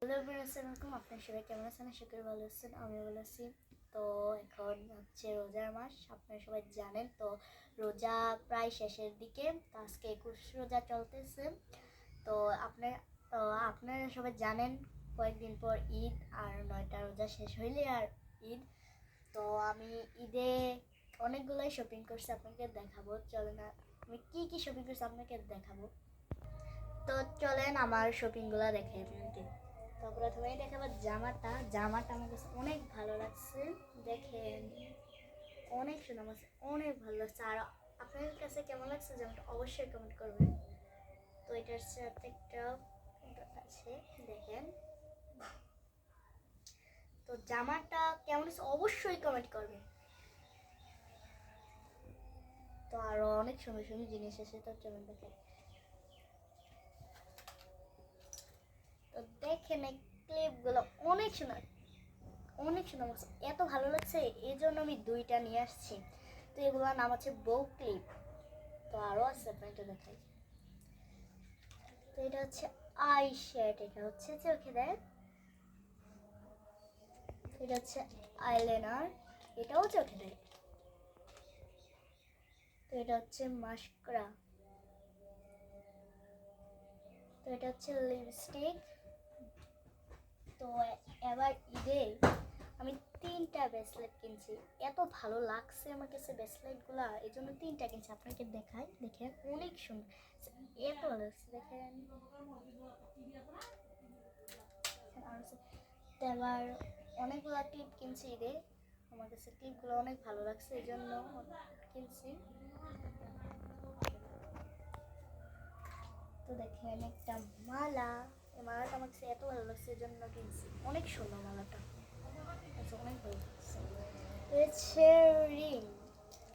Hello everyone, আসসালামু আলাইকুম। আপনারা সবাই কেমন আছেন? আশা করি ভালো আছেন। আমিও ভালো আছি। তো এখন হচ্ছে রোজার মাস, আপনারা সবাই জানেন। তো রোজা প্রায় শেষের দিকে, তো আজকে 21 রোজা চলতেছে। তো আপনার তো আপনারা সবাই জানেন কয়েকদিন পর ঈদ, আর 9টা রোজা শেষ হইলে আর ঈদ। তো আমি ঈদে অনেকগুলোই শপিং করছি, আপনাকে দেখাবো। চলেন আমি কি কি শপিং করছি আপনাকে দেখাবো। তো চলেন আমার শপিংগুলো দেখে আপনাকে। তো প্রথমেই দেখাবো জামাটা আমার কাছে অনেক ভালো লাগছে। দেখেন, অনেক সুন্দর, আমার কাছে অনেক ভালো লাগছে। আর আপনাদের কাছে কেমন লাগছে জামাটা অবশ্যই কমেন্ট করবেন। তো এটার সাথে একটা আছে, দেখেন। তো জামাটা কেমন আছে অবশ্যই কমেন্ট করবেন। তো আরো অনেক সুন্দর সুন্দর জিনিস আছে, তো চলুন দেখেন। তো দেখেন এই ক্লিপগুলো অনেক সুন্দর, অনেক সুন্দর লাগছে, এত ভালো লাগছে, এই জন্য আমি দুইটা নিয়ে আসছি। তো এগুলোর নাম হচ্ছে বউ ক্লিপ। তো আরও আছে, আপনাকে দেখাই। তো এটা হচ্ছে আই শেড, এটা হচ্ছে চোখে দেয়। এটা হচ্ছে আইলাইনার, এটাও চোখে দেয়। তো এটা হচ্ছে মাস্কারা। তো এটা হচ্ছে লিপস্টিক। তো এবার ঈদে আমি 3টা ব্রেসলেট কিনছি, এত ভালো লাগছে আমার কাছে ব্রেসলেটগুলো, এই জন্য 3টা কিনছি। আপনাকে দেখাই, দেখেন অনেক সুন্দর, এত ভালো লাগছে। দেখেন এবার অনেকগুলো ক্লিপ কিনছি ঈদে, আমার কাছে ক্লিপগুলো অনেক ভালো লাগছে, এই জন্য কিনছি। তো দেখেন একটা মালা, এই মালাটা আমার কাছে এত ভালো লাগছে, এই জন্য কিনছি। অনেক সুন্দর মালাটা, অনেক ভালো লাগছে। হচ্ছে রিং,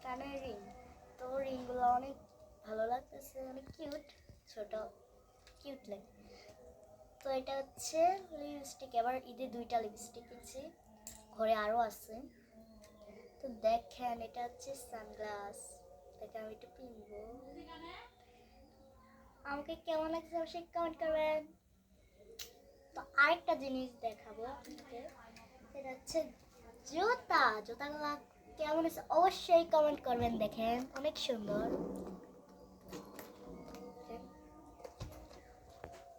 কানের রিং। তো রিংগুলো অনেক ভালো লাগতেছে, অনেক কিউট, ছোট কিউট লাগে। তো এটা হচ্ছে লিপস্টিক, এবার ঈদে 2টা লিপস্টিক কিনছি, ঘরে আরও আছে। তো দেখেন এটা হচ্ছে সানগ্লাস, দেখেন আমি একটু কিনবো। আমাকে কেমন লাগছে অবশ্যই কমেন্ট করবেন। তো আরেকটা জিনিস দেখাবো আপনাকে, সেটা হচ্ছে জুতাগুলো কেমন আছে অবশ্যই কমেন্ট করবেন। দেখেন অনেক সুন্দর।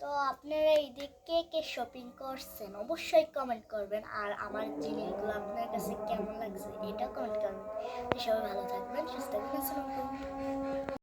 তো আপনারা এইদিকে কে কে শপিং করছেন অবশ্যই কমেন্ট করবেন, আর আমার জিনিসগুলো আপনার কাছে কেমন লাগছে এটা কমেন্ট করবেন। সবাই ভালো থাকবেন, সুস্থ থাকবেন। আসসালামু আলাইকুম।